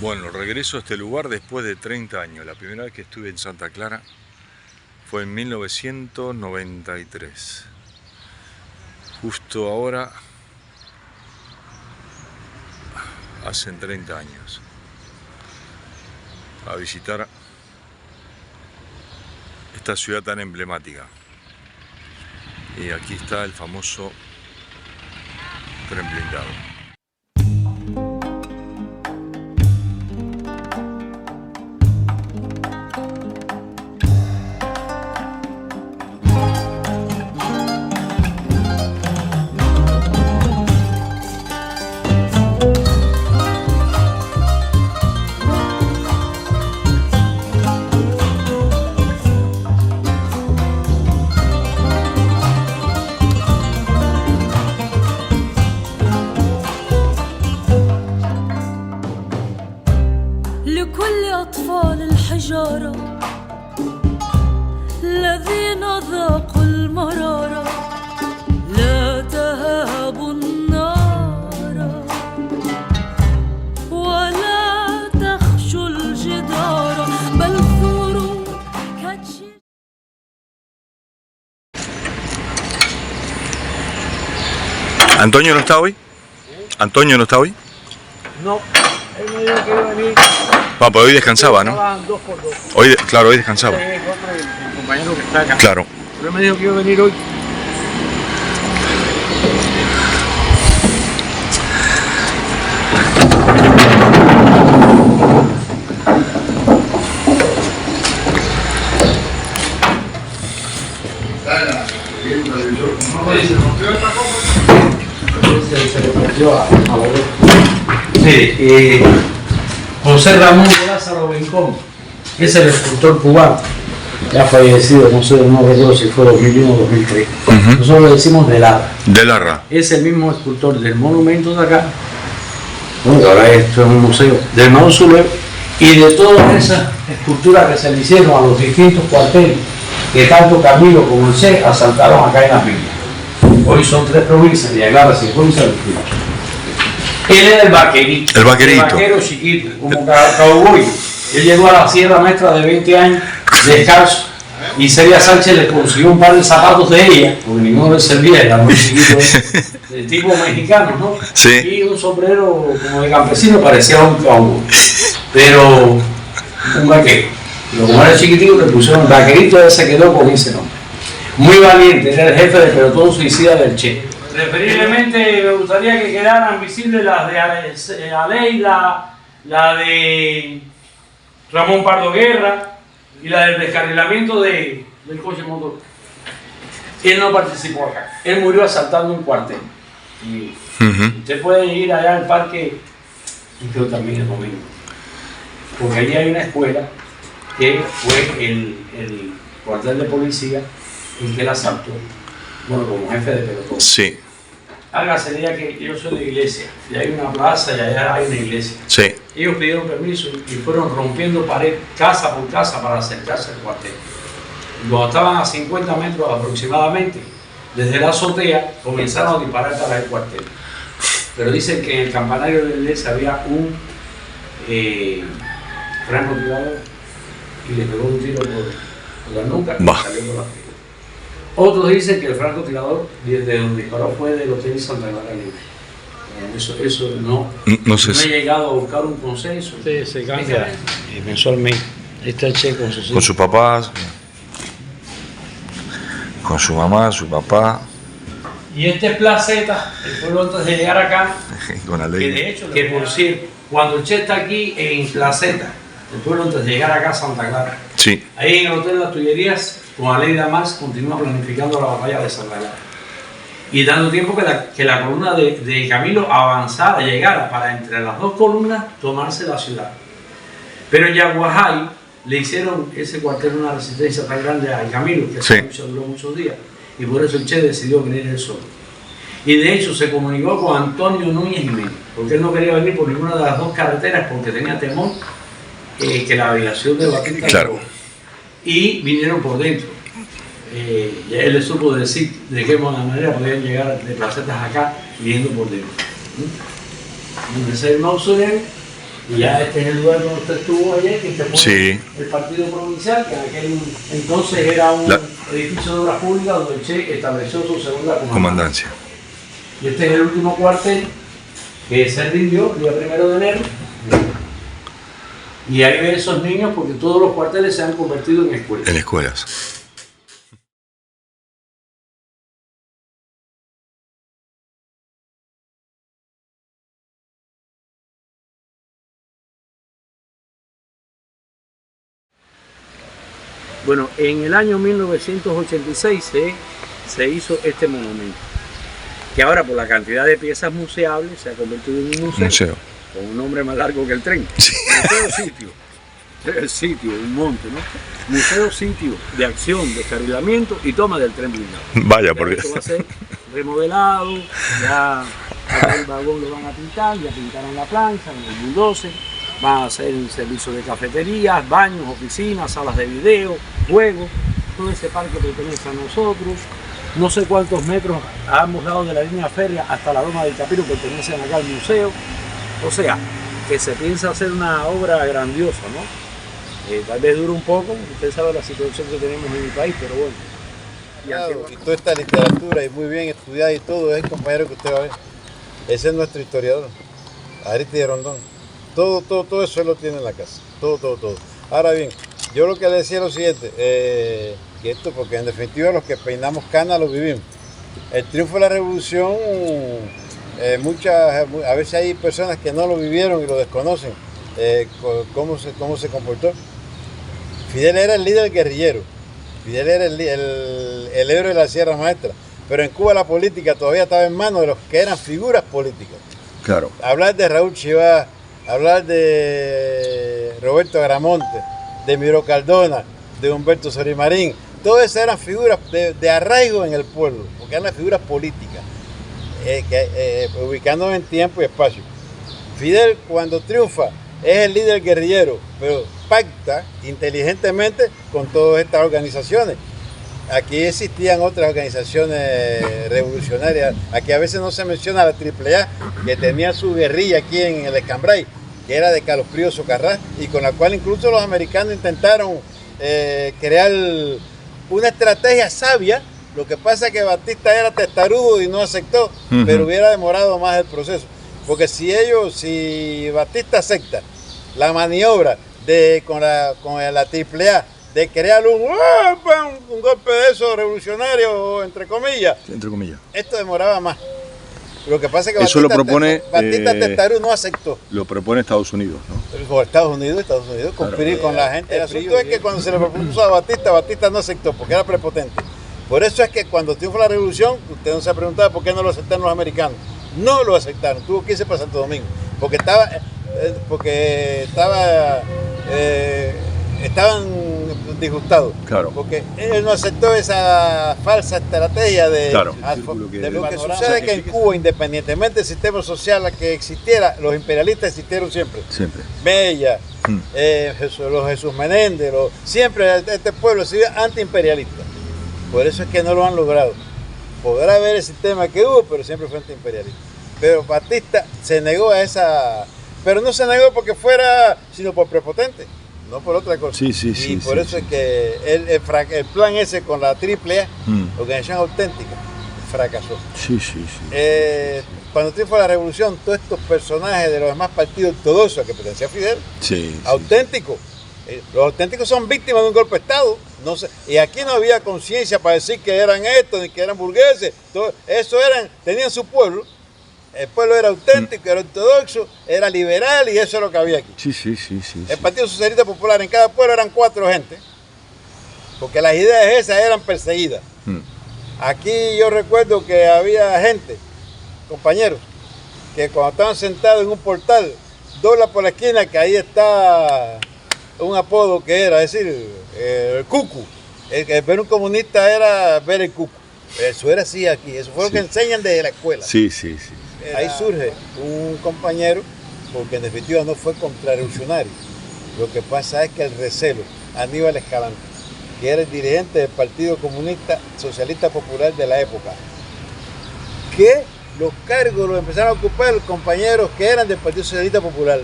Bueno, regreso a este lugar después de 30 años. La primera vez que estuve en Santa Clara fue en 1993. Justo ahora, hacen 30 años. A visitar esta ciudad tan emblemática. Y aquí está el famoso tren blindado. لكل أطفال الحجارة الذين ذاقوا المرارة لا تهابوا النار ولا تخشوا الجدار بل ثوروا كالشجر. ¿Antonio no está hoy? ¿Antonio no está hoy? No, él me dijo que iba a venir. Bueno, pues hoy descansaba, ¿no? Estaban 2 por 2. Hoy, claro, hoy descansaba. El compañero que está acá. Claro. Pero él me dijo que iba a venir hoy. Sí, José Ramón de Lázaro Bencón es el escultor cubano, ya fallecido, no sé, no recuerdo si fue 2001 o 2003. Nosotros le decimos de Lara. De Larra. Es el mismo escultor del monumento de acá, bueno, ahora esto es un museo, del mausoleo y de todas esas esculturas que se le hicieron a los distintos cuarteles que tanto Camilo como el Che asaltaron acá en la Villa. Hoy son 3 provincias, Villagrana, Cienfuegos y San Luis. Él era el vaquerito. El vaquerito. El vaquero chiquito, como cowboy. Él llegó a la Sierra Maestra de 20 años, descalzo, y Celia Sánchez le consiguió un par de zapatos de ella, porque ninguno le servía, era muy chiquito, de tipo mexicano, ¿no? Sí. Y un sombrero como de campesino, parecía un cowboy, pero un vaquero. Pero como era chiquitito, le pusieron el vaquerito, él se quedó con ese nombre. Muy valiente, era el jefe del pelotón suicida del Che. Preferiblemente me gustaría que quedaran visibles las de Aleida, la de Ramón Pardo Guerra y la del descarrilamiento del coche motor. Él no participó acá, él murió asaltando un cuartel. Y usted puede ir allá al parque, y creo también el domingo, porque allí hay una escuela que fue el cuartel de policía en que él asaltó, bueno, como jefe de pelotón. Sí. Hágase el día que yo soy de iglesia, y hay una plaza y allá hay una iglesia. Sí. Ellos pidieron permiso y fueron rompiendo pared, casa por casa, para acercarse al cuartel. Cuando estaban a 50 metros aproximadamente, desde la azotea comenzaron a disparar para el cuartel. Pero dicen que en el campanario de la iglesia había un francotirador y le pegó un tiro por la nuca y salió por la piel. Otros dicen que el francotirador desde donde disparó fue del Hotel Santa Clara Libre. Eso no sé. No he llegado a buscar un consenso. Se cambia mensualmente. Está Che con sus hijos. Con sus papás, con su mamá, su papá. Y este es Placeta, el pueblo antes de llegar acá. Con la ley. Que de hecho, que por cierto, cuando el Che está aquí en Placeta, el pueblo antes de llegar acá a Santa Clara. Sí. Ahí en el Hotel Las Tullerías, con Aleida Marx, continúa planificando la batalla de Santa Clara. Y dando tiempo que la columna de Camilo avanzara, llegara para entre las 2 columnas tomarse la ciudad. Pero en Yaguajay le hicieron ese cuartel una resistencia tan grande a Camilo que duró muchos días. Y por eso el Che decidió venir él solo. Y de hecho se comunicó con Antonio Núñez Jiménez, porque él no quería venir por ninguna de las 2 carreteras porque tenía temor que la aviación de Batista. Claro. Y vinieron por dentro. Ya él le supo decir de qué manera podían llegar de Placetas acá viniendo por dentro. Ese es el mausoleo Y ya este es el lugar donde usted estuvo ayer, que se Sí. el partido provincial, que en aquel entonces era un La- edificio de obras públicas donde el Che estableció su segunda Comandancia. Y este es el último cuartel que se rindió el día 1 de enero. Y ahí ven esos niños porque todos los cuarteles se han convertido en escuelas. En escuelas. Bueno, en el año 1986 se hizo este monumento, que ahora por la cantidad de piezas museables se ha convertido en un museo. Con un nombre más largo que el tren. Sí. Museo sitio. El sitio, un monte, ¿no? Museo sitio de acción, descarrilamiento y toma del tren blindado. Vaya, Ya porque... esto va a ser remodelado, ya el vagón lo van a pintar, ya pintaron la plancha, el bulldozer, van a hacer un servicio de cafeterías, baños, oficinas, salas de video, juegos, todo ese parque pertenece a nosotros. No sé cuántos metros a ambos lados de la línea férrea hasta la Loma del Capiro pertenecen acá al museo. O sea, que se piensa hacer una obra grandiosa, ¿no? Tal vez dure un poco, usted sabe la situación que tenemos en el país, pero bueno. Claro, y toda esta literatura y muy bien estudiada y todo, es el compañero que usted va a ver. Ese es nuestro historiador, Aristide Rondón. Todo eso él lo tiene en la casa, todo. Ahora bien, yo lo que le decía es lo siguiente, que esto, porque en definitiva los que peinamos cana lo vivimos. El triunfo de la revolución, a veces hay personas que no lo vivieron y lo desconocen, cómo se comportó. Fidel era el líder guerrillero, Fidel era el héroe de la Sierra Maestra, pero en Cuba la política todavía estaba en manos de los que eran figuras políticas. Claro. Hablar de Raúl Chivá, hablar de Roberto Agramonte, de Miró Cardona, de Humberto Sorimarín, todas esas eran figuras de arraigo en el pueblo, porque eran las figuras políticas, ubicándose en tiempo y espacio. Fidel, cuando triunfa, es el líder guerrillero, pero pacta inteligentemente con todas estas organizaciones. Aquí existían otras organizaciones revolucionarias, aquí a veces no se menciona la AAA, que tenía su guerrilla aquí en el Escambray, que era de Carlos Prío Socarrás, y con la cual incluso los americanos intentaron crear una estrategia sabia. Lo que pasa es que Batista era testarudo y no aceptó, pero hubiera demorado más el proceso. Porque si Batista acepta la maniobra con la AAA de crear un golpe de eso revolucionario, entre comillas, esto demoraba más. Lo que pasa es que eso Batista testarudo no aceptó. Lo propone Estados Unidos, ¿no? Por Estados Unidos, cumplir con la gente. El asunto es que cuando se le propuso a Batista no aceptó, porque era prepotente. Por eso es que cuando triunfó la revolución, usted no se ha preguntado por qué no lo aceptaron los americanos. No lo aceptaron, tuvo que irse para Santo Domingo, porque estaban disgustados. Claro. Porque él no aceptó esa falsa estrategia de lo que sucede que en Cuba, independientemente del sistema social que existiera, los imperialistas existieron siempre. Mella, los Jesús Menéndez, siempre este pueblo ha sido antiimperialista. Por eso es que no lo han logrado. Podrá haber el sistema que hubo, pero siempre fue antiimperialista. Pero Batista se negó a esa... Pero no se negó porque fuera, sino por prepotente, no por otra cosa. Y por eso es que el plan ese con la AAA, Organización Auténtica, fracasó. Cuando triunfó la revolución, todos estos personajes de los demás partidos ortodoxos a que pertenecía Fidel, auténticos, los auténticos son víctimas de un golpe de Estado. No sé, y aquí no había conciencia para decir que eran estos ni que eran burgueses. Tenían su pueblo. El pueblo era auténtico, era ortodoxo, era liberal y eso es lo que había aquí. El Partido Socialista Popular, en cada pueblo eran 4 gentes, porque las ideas esas eran perseguidas. Aquí yo recuerdo que había gente, compañeros, que cuando estaban sentados en un portal, dobla por la esquina que ahí está un apodo que era, es decir, el cucu. El ver un comunista era ver el cucu. Eso era así aquí, eso fue lo que enseñan desde la escuela. Ahí surge un compañero, porque en definitiva no fue contrarrevolucionario. Lo que pasa es que el recelo, Aníbal Escalante, que era el dirigente del Partido Comunista Socialista Popular de la época, que los cargos los empezaron a ocupar compañeros que eran del Partido Socialista Popular.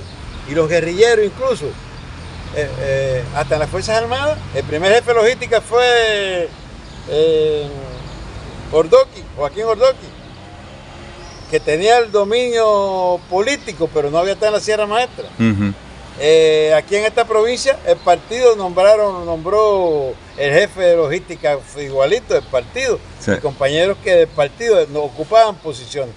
y los guerrilleros incluso, hasta las Fuerzas Armadas. El primer jefe de logística fue Ordoqui, Joaquín Ordoqui, que tenía el dominio político, pero no había estado en la Sierra Maestra. Aquí en esta provincia, el partido nombró el jefe de logística igualito del partido, sí. Y compañeros que del partido no ocupaban posiciones.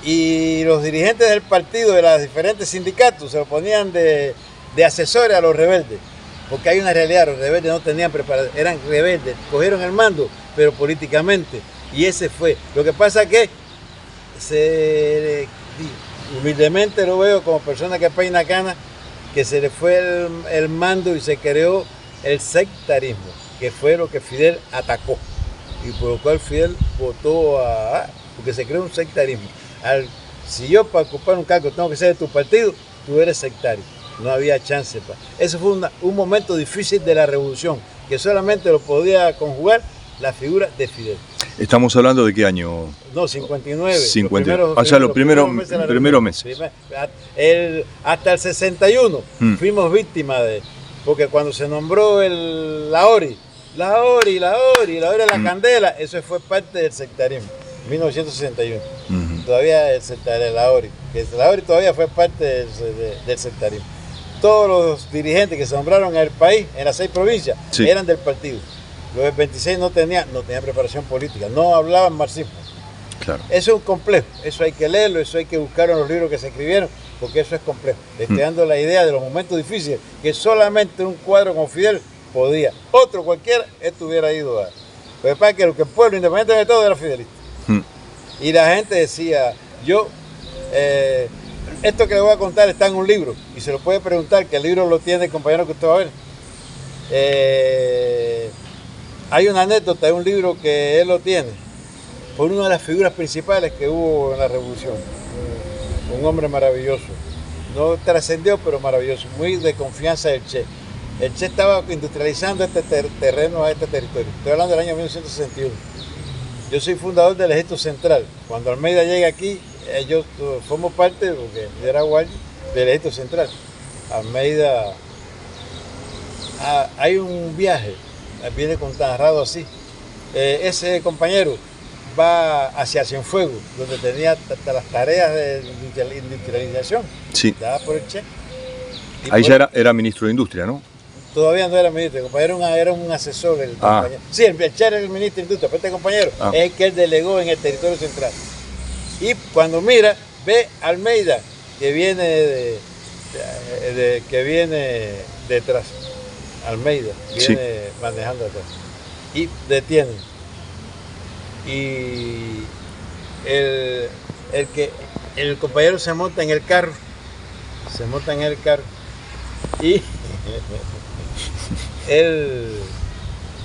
Y los dirigentes del partido, de los diferentes sindicatos, se lo ponían de asesores a los rebeldes. Porque hay una realidad, los rebeldes no tenían preparación, eran rebeldes, cogieron el mando, pero políticamente. Y ese fue. Lo que pasa es que humildemente lo veo como persona que peina canas, que se le fue el mando y se creó el sectarismo, que fue lo que Fidel atacó. Y por lo cual Fidel votó porque se creó un sectarismo. Si yo para ocupar un cargo tengo que ser de tu partido, tú eres sectario. No había chance. Eso fue un momento difícil de la revolución, que solamente lo podía conjugar la figura de Fidel. ¿Estamos hablando de qué año? No, 59. 50. Los primeros meses. Hasta el 61 fuimos víctimas porque cuando se nombró la ORI de la Candela, eso fue parte del sectarismo, 1961. Todavía la ORI todavía fue parte del sectarismo. Todos los dirigentes que se nombraron en el país, en las 6 provincias, sí, eran del partido. Los del 26 no tenían preparación política, no hablaban marxismo. Claro. Eso es un complejo, eso hay que leerlo, eso hay que buscar en los libros que se escribieron, porque eso es complejo. Le estoy dando la idea de los momentos difíciles, que solamente un cuadro con Fidel podía. Otro cualquiera, esto hubiera ido a... Lo que pasa es que el pueblo, independientemente de todo, era fidelista. Y la gente decía, esto que le voy a contar está en un libro, y se lo puede preguntar, que el libro lo tiene el compañero que usted va a ver. Hay una anécdota de un libro que él lo tiene, por una de las figuras principales que hubo en la revolución. Un hombre maravilloso, no trascendió, pero maravilloso, muy de confianza del Che. El Che estaba industrializando este terreno a este territorio. Estoy hablando del año 1961. Yo soy fundador del Ejército Central. Cuando Almeida llega aquí, yo formo parte, porque era guardia, del Ejército Central. Almeida, hay un viaje, viene con narrado así. Ese compañero va hacia Cienfuegos, donde tenía hasta las tareas de industrialización, sí, dadas por el Che. Ahí ya era ministro de Industria, ¿no? Todavía no era ministro, el compañero era un asesor del compañero. Sí, el Che era el ministro de Industria, pero este compañero es el que él delegó en el territorio central. Y cuando mira, ve a Almeida, que viene detrás. Almeida viene manejando atrás. Y detienen. Y el compañero se monta en el carro. Y él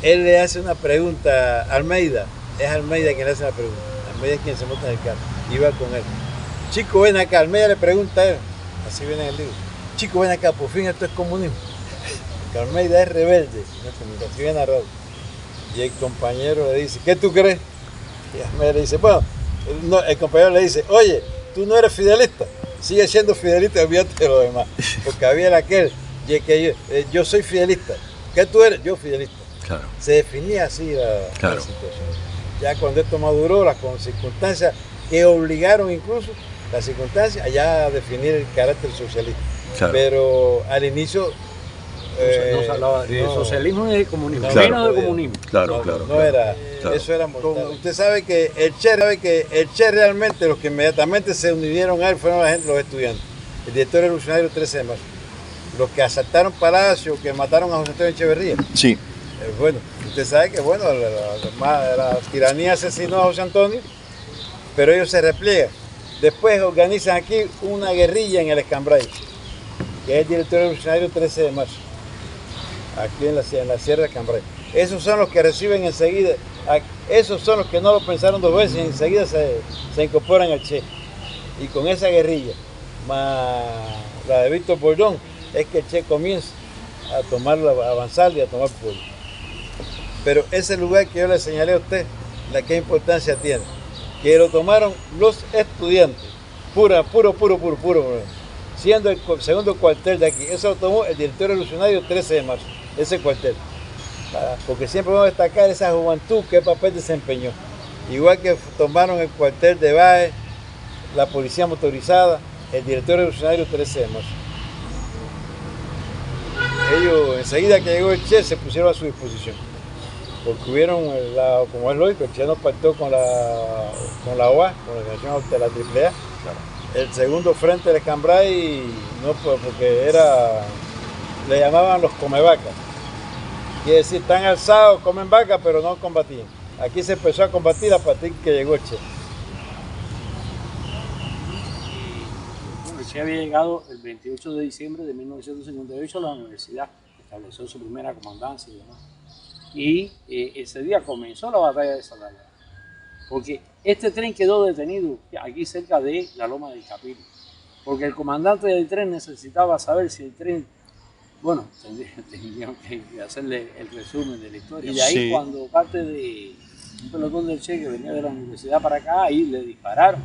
le hace una pregunta a Almeida. Es Almeida quien le hace la pregunta. Almeida es quien se monta en el carro. Y va con él. Chico, ven acá. Almeida le pregunta a él. Así viene en el libro. Chico, ven acá. Por fin esto es comunismo. Porque Almeida es rebelde. Así viene narrado. Y el compañero le dice, ¿qué tú crees? Y Almeida le dice, bueno, el compañero le dice, oye, tú no eres fidelista. Sigue siendo fidelista, olvídate de lo demás. Porque había aquel, que yo soy fidelista. ¿Qué tú eres? Yo fidelista. Claro. Se definía así la situación. Ya cuando esto maduró, las circunstancias que obligaron incluso, las circunstancias, allá a definir el carácter socialista. Claro. Pero al inicio... no se hablaba de socialismo ni de comunismo, menos de comunismo. Claro. Eso era mortal. Usted sabe que el Che realmente, los que inmediatamente se unieron a él fueron los estudiantes. El director revolucionario 13 de marzo. Los que asaltaron Palacio, que mataron a José Antonio Echeverría. Sí. Bueno, usted sabe que la tiranía asesinó a José Antonio, pero ellos se repliegan. Después organizan aquí una guerrilla en el Escambray, que es el director revolucionario 13 de marzo. Aquí en la Sierra de Cambrai. Esos son los que reciben enseguida, esos son los que no lo pensaron dos veces y enseguida se incorporan al Che. Y con esa guerrilla, más la de Víctor Boldón, es que el Che comienza a avanzar y a tomar pueblo. Pero ese lugar que yo le señalé a usted, qué importancia tiene, que lo tomaron los estudiantes, puro. siendo el segundo cuartel de aquí. Eso lo tomó el director revolucionario 13 de marzo, ese cuartel. Porque siempre vamos a destacar esa juventud, qué papel desempeñó. Igual que tomaron el cuartel de Baez, la policía motorizada, el director revolucionario 13 de marzo. Ellos, enseguida que llegó el Che, se pusieron a su disposición. Porque hubieron, como es lógico, el Che nos pactó con la OA, con la Organización de la AAA. El segundo frente del Escambray, no, porque le llamaban los comevacas. Quiere decir, están alzados, comen vaca, pero no combatían. Aquí se empezó a combatir a partir que llegó el Che. El Che había llegado el 28 de diciembre de 1958 a la universidad, estableció su primera comandancia y demás. Y ese día comenzó la batalla de Santa Clara, porque este tren quedó detenido aquí cerca de la Loma del Capilo, porque el comandante del tren necesitaba saber si el tren, bueno, teníamos que hacerle el resumen de la historia. Y de ahí cuando parte de un pelotón del Che que venía de la universidad para acá, ahí le dispararon.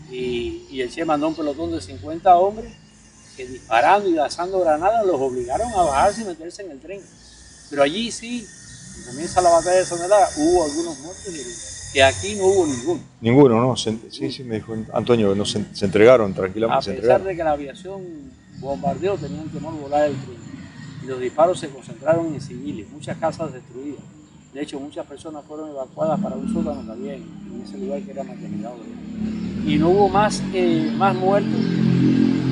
Y el Che mandó un pelotón de 50 hombres que disparando y lanzando granadas los obligaron a bajarse y meterse en el tren. Pero allí sí, comienza la batalla de Santa Clara, hubo algunos muertos, que aquí no hubo ninguno. Ninguno, ¿no? Sí, me dijo Antonio, no se entregaron tranquilamente. A pesar de que la aviación bombardeó, tenían temor volar el tren. Y los disparos se concentraron en civiles, muchas casas destruidas. De hecho, muchas personas fueron evacuadas para un sótano también, en ese lugar que era maternidad. Y no hubo más muertos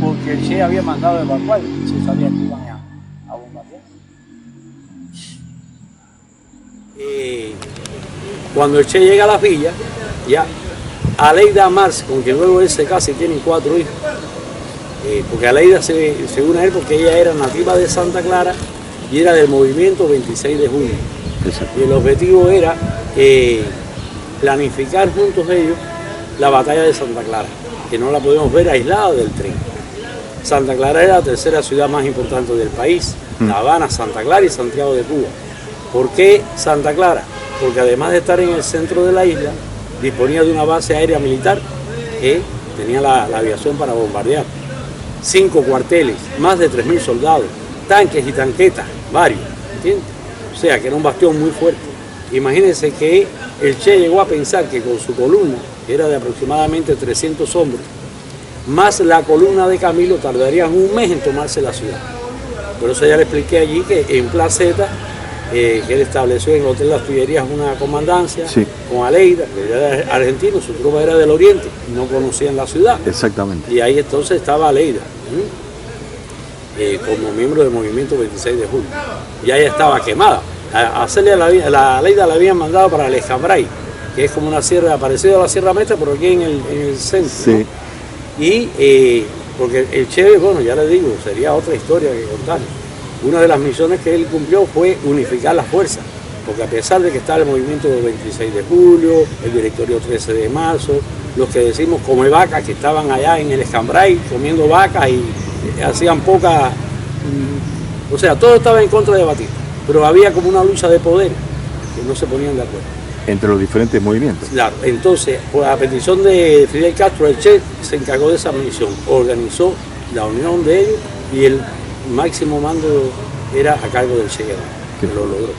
porque el Che había mandado evacuar, se sabía que iban a bombardear. Cuando el Che llega a las villas, ya Aleida Marx, con quien luego él se casa y tienen 4 hijos, porque Aleida se une a él porque ella era nativa de Santa Clara y era del movimiento 26 de junio. Y el objetivo era planificar juntos ellos la batalla de Santa Clara, que no la podemos ver aislada del tren. Santa Clara era la tercera ciudad más importante del país, La Habana, Santa Clara y Santiago de Cuba. ¿Por qué Santa Clara? Porque además de estar en el centro de la isla, disponía de una base aérea militar que tenía la aviación para bombardear. 5 cuarteles, más de 3.000 soldados, tanques y tanquetas, varios, ¿entiendes? O sea, que era un bastión muy fuerte. Imagínense que el Che llegó a pensar que con su columna, que era de aproximadamente 300 hombres, más la columna de Camilo, tardarían un mes en tomarse la ciudad. Por eso ya le expliqué allí que en Placeta, que él estableció en el Hotel Las Tullerías una comandancia con Aleida, que era argentino, su tropa era del Oriente, no conocían la ciudad. Exactamente. Y ahí entonces estaba Aleida, como miembro del movimiento 26 de julio. Ya ella estaba quemada. A hacerle la Aleida la habían mandado para el Escambray, que es como una sierra parecida a la Sierra Maestra, pero aquí en el centro. Sí. ¿No? Y porque el Che, bueno, ya le digo, sería otra historia que contar. Una de las misiones que él cumplió fue unificar las fuerzas, porque a pesar de que estaba el movimiento del 26 de julio, el directorio 13 de marzo, los que decimos come vacas, que estaban allá en el Escambray comiendo vacas y hacían poca, o sea, todo estaba en contra de Batista, pero había como una lucha de poder que no se ponían de acuerdo. Entre los diferentes movimientos. Claro, entonces, por la petición de Fidel Castro, el Che se encargó de esa misión, organizó la unión de ellos y el máximo mando era a cargo del Che Guevara, que lo logró.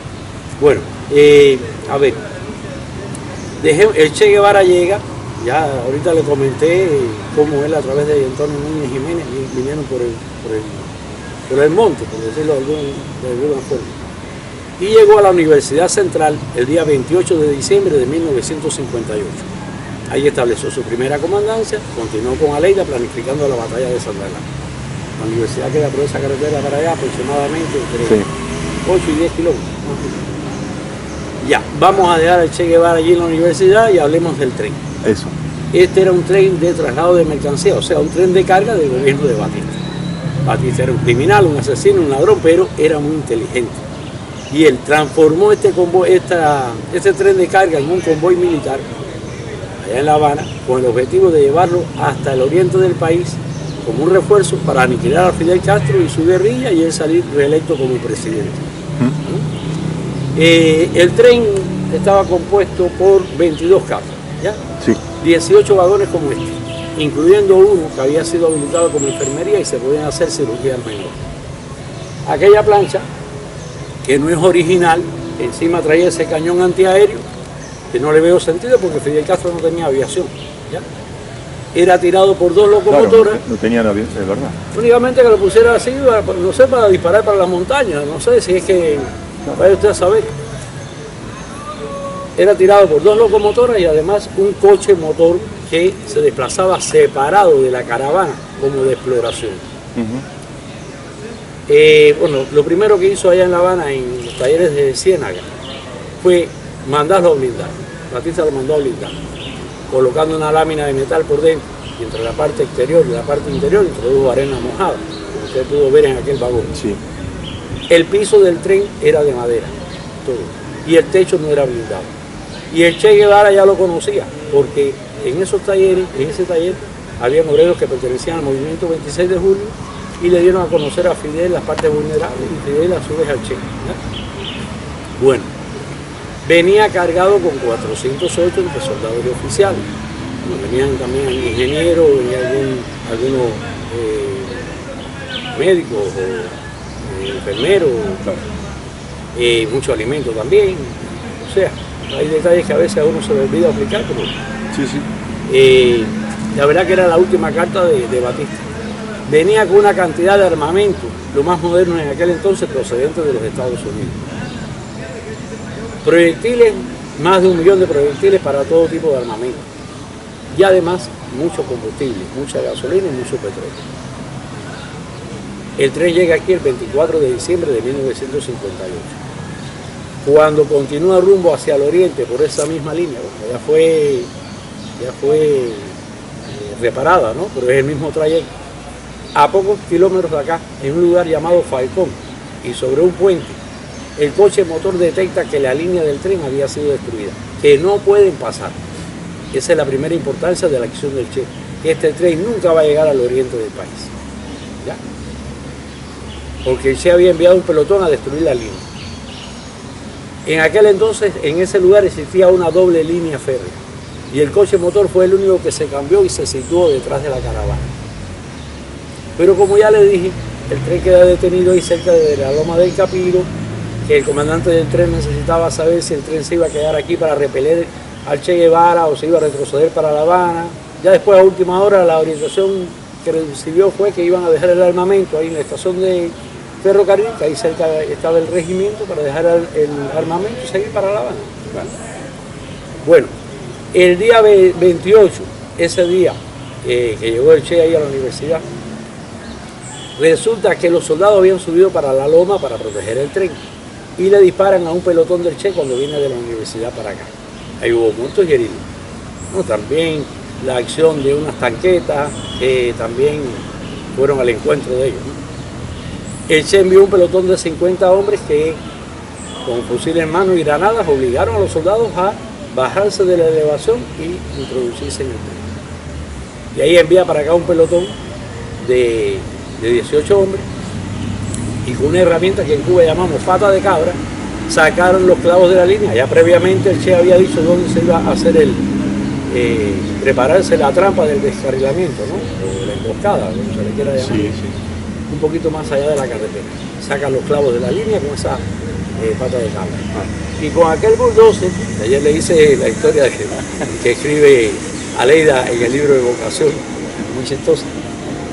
Bueno, a ver, el Che Guevara llega, ya ahorita le comenté cómo él a través de Antonio Núñez Jiménez vinieron por el monte, por decirlo de alguna forma. Y llegó a la Universidad Central el día 28 de diciembre de 1958. Ahí estableció su primera comandancia, continuó con Aleida planificando la batalla de Santa Clara. La universidad queda por esa carretera para allá aproximadamente entre 8 y 10 kilómetros. Ya, vamos a dejar al Che Guevara allí en la universidad y hablemos del tren. Eso. Este era un tren de traslado de mercancía, o sea, un tren de carga del gobierno de Batista. Batista era un criminal, un asesino, un ladrón, pero era muy inteligente. Y él transformó este tren de carga en un convoy militar allá en La Habana con el objetivo de llevarlo hasta el oriente del país como un refuerzo para aniquilar a Fidel Castro y su guerrilla y él salir reelecto como presidente. El tren estaba compuesto por 22 carros, ¿ya? Sí. 18 vagones como este. incluyendo uno que había sido habilitado como enfermería y se podían hacer cirugías menores. Aquella plancha, que no es original, encima traía ese cañón antiaéreo, que no le veo sentido porque Fidel Castro no tenía aviación, ¿ya? Era tirado por dos locomotoras. Claro, no tenían aviación, es verdad. Únicamente que lo pusiera así, no sé, para disparar para la montaña, no sé si es que, vaya usted a saber. Era tirado por dos locomotoras y además un coche motor que se desplazaba separado de la caravana como de exploración. Bueno, lo primero que hizo allá en La Habana, en los talleres de Ciénaga, fue mandarlo a blindar. Batista lo mandó a blindar, colocando una lámina de metal por dentro y entre la parte exterior y la parte interior introdujo arena mojada, como usted pudo ver en aquel vagón. Sí. El piso del tren era de madera, todo, y el techo no era blindado. Y el Che Guevara ya lo conocía, porque en esos talleres, en ese taller, habían obreros que pertenecían al movimiento 26 de julio y le dieron a conocer a Fidel las partes vulnerables y Fidel a su vez al Che, ¿ya? Bueno, venía cargado con 408 entre soldados y oficiales. Bueno, venían también ingenieros, venían algunos médicos o enfermeros, mucho alimento también. O sea, hay detalles que a veces a uno se le olvida aplicar, pero sí. La verdad que era la última carta de Batista. Venía con una cantidad de armamento, lo más moderno en aquel entonces, procedente de los Estados Unidos. Proyectiles, más de 1 millón de proyectiles para todo tipo de armamento. Y además, mucho combustible, mucha gasolina y mucho petróleo. El tren llega aquí el 24 de diciembre de 1958. Cuando continúa rumbo hacia el oriente por esa misma línea, bueno, ya fue reparada, ¿no? Pero es el mismo trayecto. A pocos kilómetros de acá, en un lugar llamado Falcón, y sobre un puente, el coche motor detecta que la línea del tren había sido destruida, que no pueden pasar. Esa es la primera importancia de la acción del Che, que este tren nunca va a llegar al oriente del país, ¿ya? Porque el Che había enviado un pelotón a destruir la línea. En aquel entonces, en ese lugar existía una doble línea férrea, y el coche motor fue el único que se cambió y se situó detrás de la caravana. Pero como ya le dije, el tren queda detenido ahí cerca de la Loma del Capiro, que el comandante del tren necesitaba saber si el tren se iba a quedar aquí para repeler al Che Guevara o se iba a retroceder para La Habana. Ya después, a última hora, la orientación que recibió fue que iban a dejar el armamento ahí en la estación de ferrocarril, que ahí cerca estaba el regimiento, para dejar el armamento y seguir para La Habana. Bueno, el día 28, ese día que llegó el Che ahí a la universidad, resulta que los soldados habían subido para la loma para proteger el tren y le disparan a un pelotón del Che cuando viene de la universidad para acá. Ahí hubo muertos y heridos. No, también la acción de unas tanquetas que también fueron al encuentro de ellos, ¿no? El Che envió un pelotón de 50 hombres que con fusiles en mano y granadas obligaron a los soldados a bajarse de la elevación y introducirse en el tren. Y ahí envía para acá un pelotón de 18 hombres y con una herramienta que en Cuba llamamos pata de cabra, sacaron los clavos de la línea. Ya previamente el Che había dicho dónde se iba a hacer prepararse la trampa del descarrilamiento, ¿no? O la emboscada, como se le quiera llamar. Sí, sí. Un poquito más allá de la carretera. Sacan los clavos de la línea con esa pata de cabra. Y con aquel bulldozer, ayer le hice la historia que escribe Aleida en el libro de vocación, muy chistosa,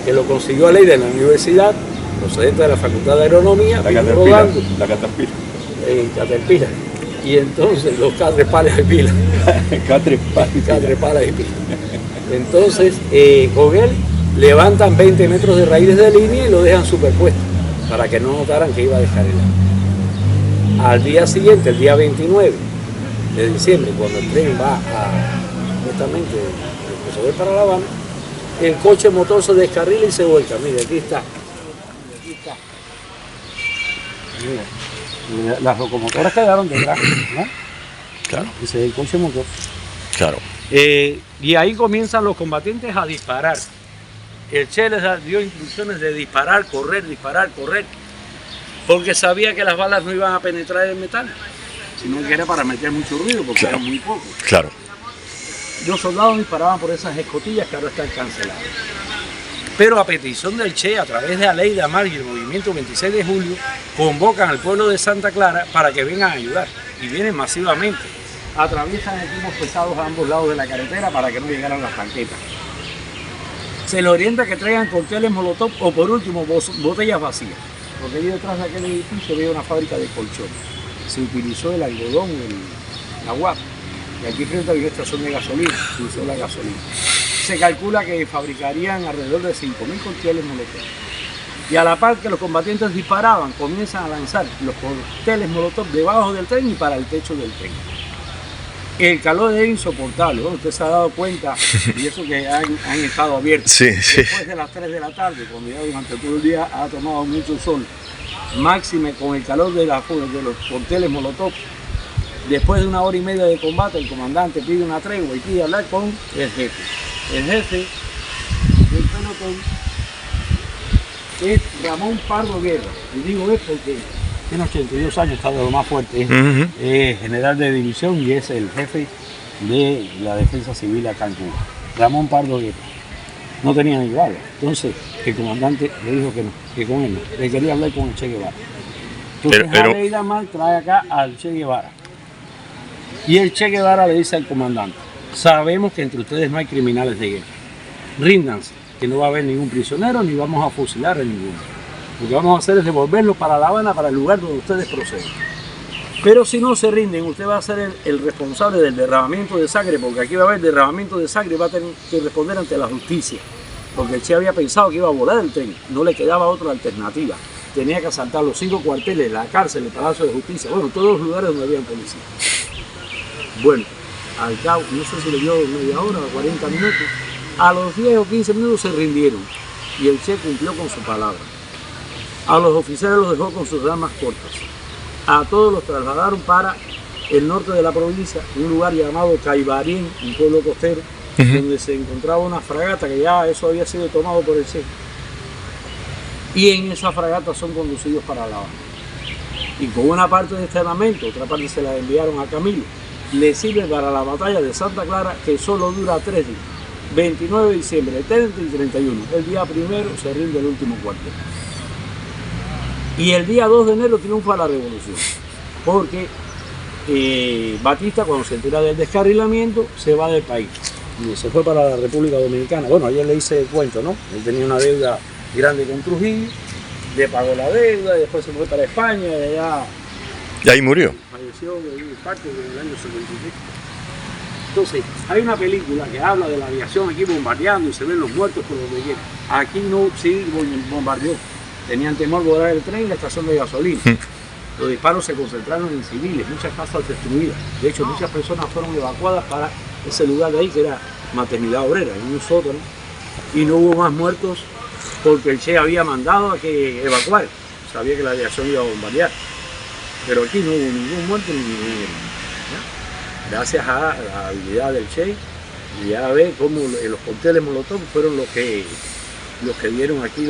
que lo consiguió Aleida en la universidad, procedente de la Facultad de Agronomía, rodando. La Caterpillar. Caterpillar. Y entonces los catrepales de pila. Catrepales de pila. Entonces, con él levantan 20 metros de raíces de línea y lo dejan superpuesto, para que no notaran que iba a descarrilar. Al día siguiente, el día 29 de diciembre, cuando el tren va justamente de para La Habana, el coche motor se descarrila y se vuelca. Mire, aquí está. Mira, las locomotoras quedaron detrás, ¿no? Claro. Ese es el coche motor. Claro. Y ahí comienzan los combatientes a disparar. El Che les dio instrucciones de disparar, correr, porque sabía que las balas no iban a penetrar el metal, sino que era para meter mucho ruido, porque era muy poco. Claro. los soldados disparaban por esas escotillas que ahora están canceladas. Pero a petición del Che, a través de la ley de Amar y el movimiento 26 de julio, convocan al pueblo de Santa Clara para que vengan a ayudar. Y vienen masivamente. Atraviesan equipos pesados a ambos lados de la carretera para que no llegaran las tanquetas. Se les orienta que traigan cócteles molotov o por último botellas vacías. Porque ahí detrás de aquel edificio había una fábrica de colchones. Se utilizó el algodón, la guapa. Y aquí frente había una estación de gasolina, se usó la gasolina. Se calcula que fabricarían alrededor de 5.000 cócteles molotov. Y a la par que los combatientes disparaban, comienzan a lanzar los cócteles molotov debajo del tren y para el techo del tren. El calor es insoportable, bueno, usted se ha dado cuenta, y eso que han estado abiertos. Sí, sí. Después de las 3 de la tarde, cuando ya durante todo el día ha tomado mucho sol, máxime con el calor de los cócteles molotov. Después de 1 hora y media de combate, el comandante pide una tregua y pide hablar con el jefe. El jefe del pelotón es Ramón Pardo Guerra. Y digo es porque tiene 82 años, está de lo más fuerte. Es general de división y es el jefe de la defensa civil acá en Cuba. Ramón Pardo Guerra. No tenía ni bala. Entonces el comandante le dijo que no, que con él no. Le quería hablar con el Che Guevara. Entonces Jaley Damar trae acá al Che Guevara. Y el Che Guevara le dice al comandante: sabemos que entre ustedes no hay criminales de guerra. Ríndanse, que no va a haber ningún prisionero ni vamos a fusilar a ninguno. Lo que vamos a hacer es devolverlos para La Habana, para el lugar donde ustedes proceden. Pero si no se rinden, usted va a ser el responsable del derramamiento de sangre, porque aquí va a haber derramamiento de sangre y va a tener que responder ante la justicia. Porque el Che había pensado que iba a volar el tren, no le quedaba otra alternativa. Tenía que asaltar los 5 cuarteles, la cárcel, el Palacio de Justicia, bueno, todos los lugares donde había policía. Bueno, al cabo, no sé si le dio media hora o 40 minutos, a los 10 o 15 minutos se rindieron y el Che cumplió con su palabra. A los oficiales los dejó con sus armas cortas. A todos los trasladaron para el norte de la provincia, un lugar llamado Caibarien, un pueblo costero, donde se encontraba una fragata que ya eso había sido tomado por el Che. Y en esa fragata son conducidos para La Habana. Y con una parte de este armamento, otra parte se la enviaron a Camilo. Le sirve para la batalla de Santa Clara, que solo dura 3 días. 29 de diciembre, 30 y 31. El día primero se rinde el último cuartel. Y el día 2 de enero triunfa la revolución. Porque Batista, cuando se entera del descarrilamiento, se va del país. Y se fue para la República Dominicana. Bueno, ayer le hice el cuento, ¿no? Él tenía una deuda grande con Trujillo, le pagó la deuda y después se fue para España y allá... Y ahí murió. Falleció de un infarto en el año 73. Entonces, hay una película que habla de la aviación aquí bombardeando y se ven los muertos por donde quiera. Aquí no, sí bombardeó. Tenían temor de volar el tren y la estación de gasolina. Los disparos se concentraron en civiles, muchas casas destruidas. De hecho, muchas personas fueron evacuadas para ese lugar de ahí que era Maternidad Obrera, en un sótano. Y no hubo más muertos porque el Che había mandado a que evacuar. Sabía que la aviación iba a bombardear. Pero aquí no hubo ningún muerto ni ningún herido. Gracias a la habilidad del Che, y ya ve cómo los cócteles molotov fueron los que dieron aquí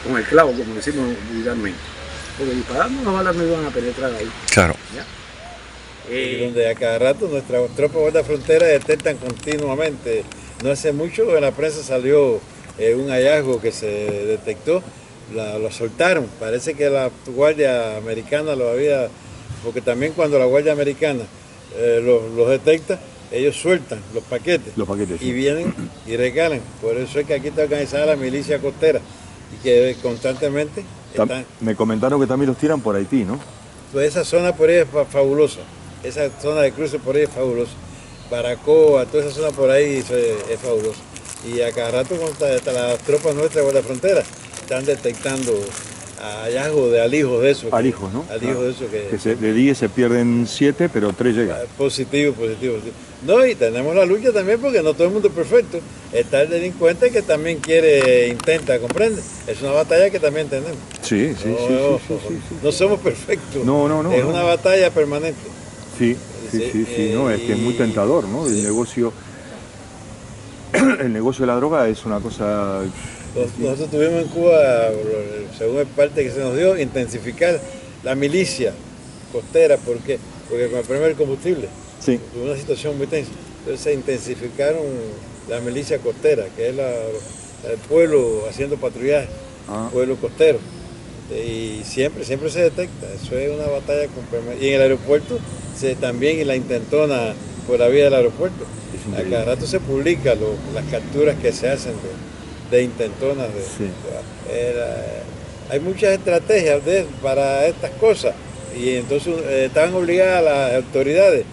con el clavo, como decimos vulgarmente. Porque disparando las balas no iban a penetrar ahí. Claro. Donde a cada rato nuestras tropas guardafronteras detectan continuamente. No hace mucho en la prensa salió un hallazgo que se detectó. Lo soltaron, parece que la Guardia Americana lo había, porque también cuando la Guardia Americana los detecta, ellos sueltan los paquetes y sí. Vienen y regalan. Por eso es que aquí está organizada la milicia costera y que constantemente están... Me comentaron que también los tiran por Haití, ¿no? Pues esa zona por ahí es fabulosa, esa zona de cruce por ahí es fabulosa. Baracoa, toda esa zona por ahí es fabulosa. Y a cada rato hasta las tropas nuestras de la frontera están detectando hallazgos de alijos de esos. Alijos, ¿no? Alijos de esos que de 10 se pierden 7, pero 3 llegan. Positivo. No, y tenemos la lucha también porque no todo el mundo es perfecto. Está el delincuente que también intenta, ¿comprende? Es una batalla que también tenemos. Sí. No somos perfectos. No. Es una batalla permanente. Sí, no, es que es muy tentador, ¿no? El negocio de la droga es una cosa... Nosotros tuvimos en Cuba, según el parte que se nos dio, intensificar la milicia costera. ¿Por qué? Porque con el problema del combustible, sí. tuvo una situación muy tensa. Entonces se intensificaron la milicia costera, que es el pueblo haciendo patrullaje, pueblo costero. Y siempre se detecta, eso es una batalla con permanencia. Y en el aeropuerto también la intentona por la vía del aeropuerto. A cada rato se publica las capturas que se hacen de intentonas. Hay muchas estrategias para estas cosas y entonces estaban obligadas las autoridades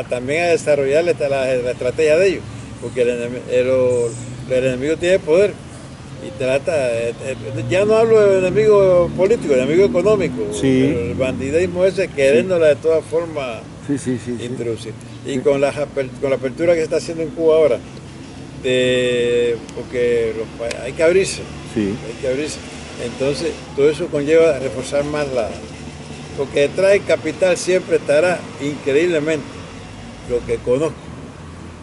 también a desarrollar la estrategia de ellos, porque el enemigo tiene poder. Y trata, ya no hablo de enemigo político, de enemigo económico, pero el bandidismo ese queriéndola de todas formas introducir. Y con la apertura que se está haciendo en Cuba ahora, porque hay que abrirse, entonces todo eso conlleva a reforzar más porque detrás del capital siempre estará increíblemente lo que conozco.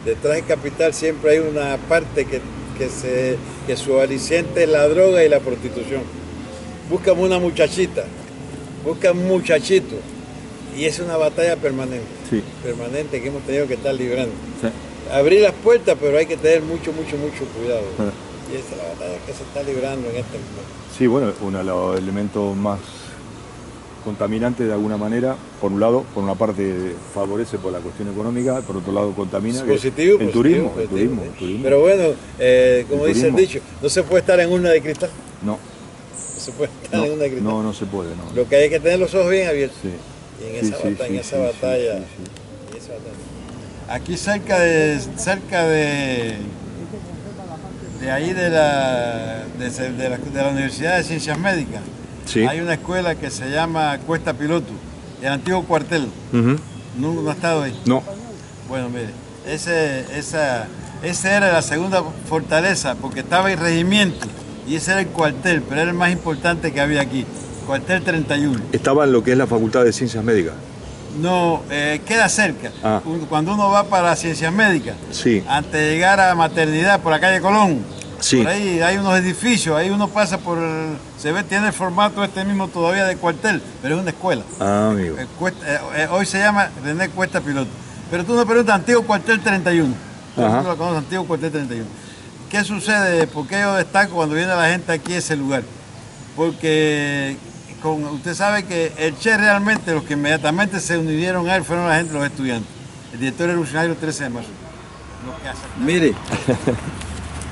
Detrás del capital siempre hay una parte que su aliciente es la droga y la prostitución. Buscan una muchachita, buscan un muchachito, y es una batalla permanente, permanente que hemos tenido que estar librando. Abrir las puertas, pero hay que tener mucho cuidado. Y esa es la batalla que se está librando en este momento. Sí, bueno, uno de los elementos más contaminantes de alguna manera, por un lado, por una parte favorece por la cuestión económica, por otro lado contamina. Positivo, el turismo. Pero bueno, como dice el dicho, no se puede estar en una de cristal. No se puede estar en una de cristal. No se puede. No. Lo que hay que tener los ojos bien abiertos. Y en esa batalla. Aquí cerca de ahí de la Universidad de Ciencias Médicas, hay una escuela que se llama Cuesta Piloto, el antiguo cuartel. ¿No ha estado ahí? No. Bueno, mire, esa era la segunda fortaleza, porque estaba el regimiento y ese era el cuartel, pero era el más importante que había aquí, cuartel 31. ¿Estaba en lo que es la Facultad de Ciencias Médicas? No, queda cerca. Cuando uno va para Ciencias Médicas, antes de llegar a Maternidad por la calle Colón, por ahí hay unos edificios, ahí uno pasa por tiene el formato mismo todavía de cuartel, pero es una escuela. Amigo. Hoy se llama René Cuesta Piloto. Pero tú me preguntas, antiguo cuartel 31. Tú lo conoces, antiguo cuartel 31. ¿Qué sucede? ¿Por qué yo destaco cuando viene la gente aquí a ese lugar? Porque usted sabe que el Che realmente, los que inmediatamente se unieron a él fueron la gente, los estudiantes. El director revolucionario 13 de marzo. Mire,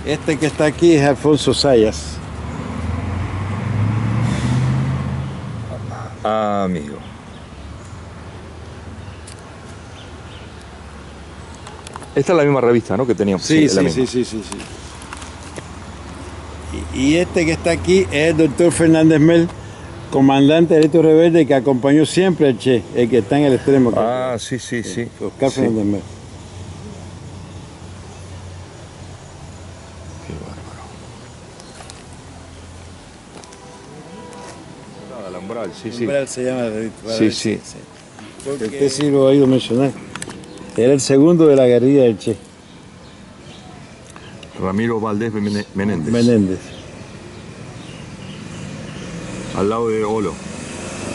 este que está aquí es Alfonso Sayas. Amigo. Esta es la misma revista, ¿no? Que teníamos. Sí. Y este que está aquí es el doctor Fernández Mel, comandante del Ejército Rebelde, que acompañó siempre al Che, el que está en el extremo. Sí. Oscar Fernández Mel. Qué bárbaro. La Umbral, Umbral se llama la revista. Sí. Porque usted sí lo ha oído mencionar. Era el segundo de la guerrilla del Che. Ramiro Valdés Menéndez. Al lado de Olo.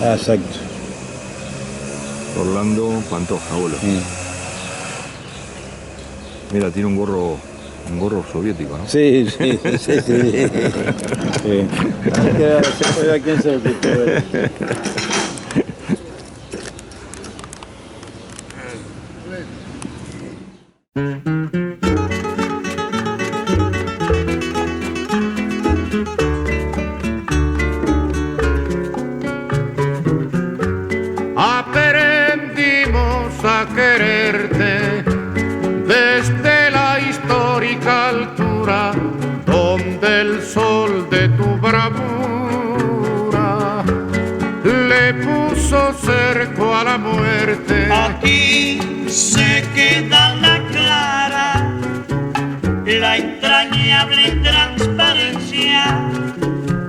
Exacto. Orlando Pantoja, Olo. Mira, tiene un gorro soviético, ¿no? Sí. Hay que ver a quién se lo quitó. Aprendimos a quererte desde la histórica altura donde el sol de tu bravura le puso cerco a la muerte. Aquí se queda la clara, la entrañable transparencia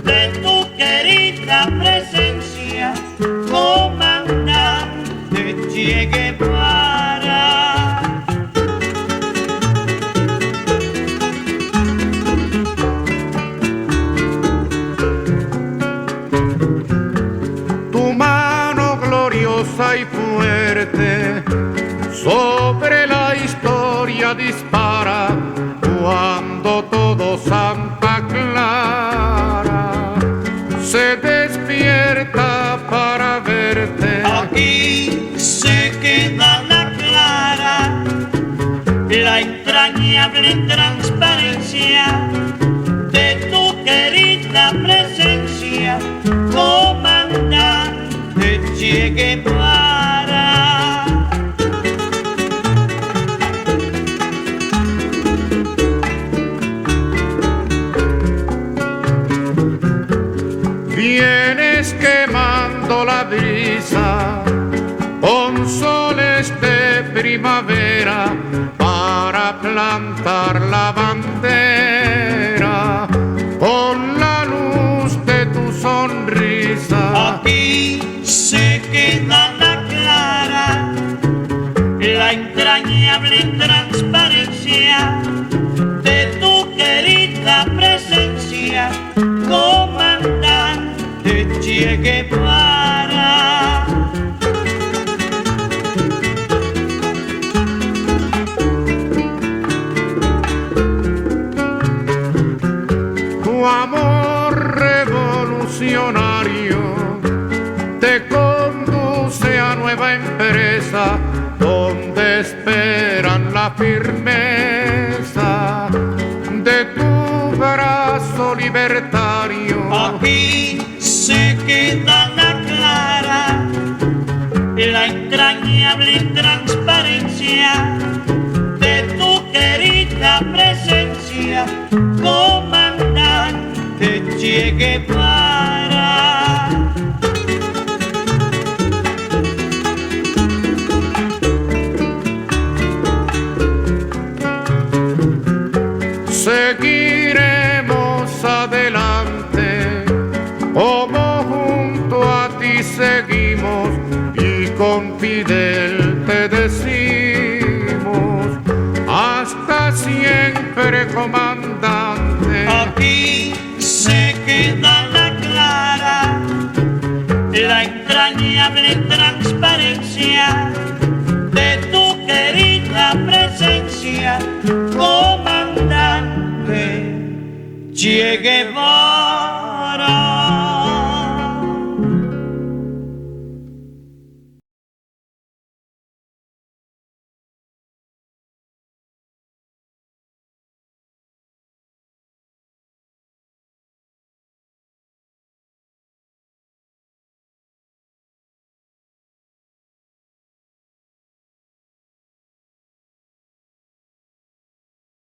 de tu querida presencia, comandante Che Guevara. Tu mano gloriosa y fuerte sobre la historia estrella dispara cuando todo Santa Clara se despierta para verte. Aquí se queda la clara, la entrañable transparencia de tu querida presencia, comandante Che Guevara. Vienes quemando la brisa con soles de primavera para plantar la bandera con la luz de tu sonrisa. Aquí se queda la clara, la entrañable transparencia de tu querida presencia, comandante Che Guevara. Tu amor revolucionario te conduce a nueva empresa donde esperan la firmeza de tu brazo libertario. Aquí se queda la clara, la entrañable transparencia de tu querida presencia, comandante Che Guevara. Seguiremos adelante, como junto a ti seguimos, y con Fidel te decimos, hasta siempre, comandante. Aquí se queda la clara, la entrañable transparencia de tu querida presencia, comandante Che Guevara.